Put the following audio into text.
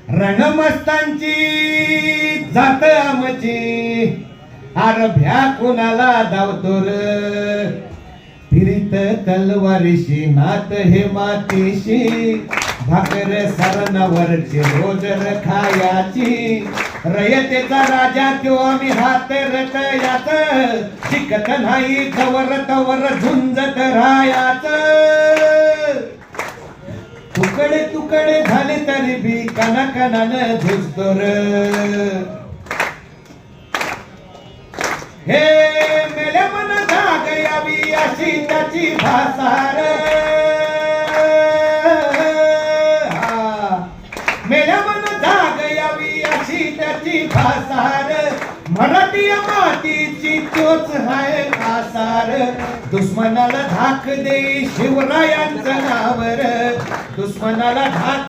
रणमस्तांची जात आमची आरभ्या कुणाला धावतो र फिरीत तलवारीशी नात हे मातीशी भाकर सरणावरची रोज खायाची रयतेचा राजा तो आम्ही हात रतयाच शिकत नाही जवर तवर झुंजत रायाच तुकडे तुकडे झाले तरी बी कणाकणानं झुजतो र हे मेल्या मन जाग यावी अशी त्याची भासार मेल्या मन जाग यावी अशी त्याची भासार मराठी मातीची तोच हाय आसार दुश्मनाला धाक दे शिवरायांचं नावर दुश्मनाला धाक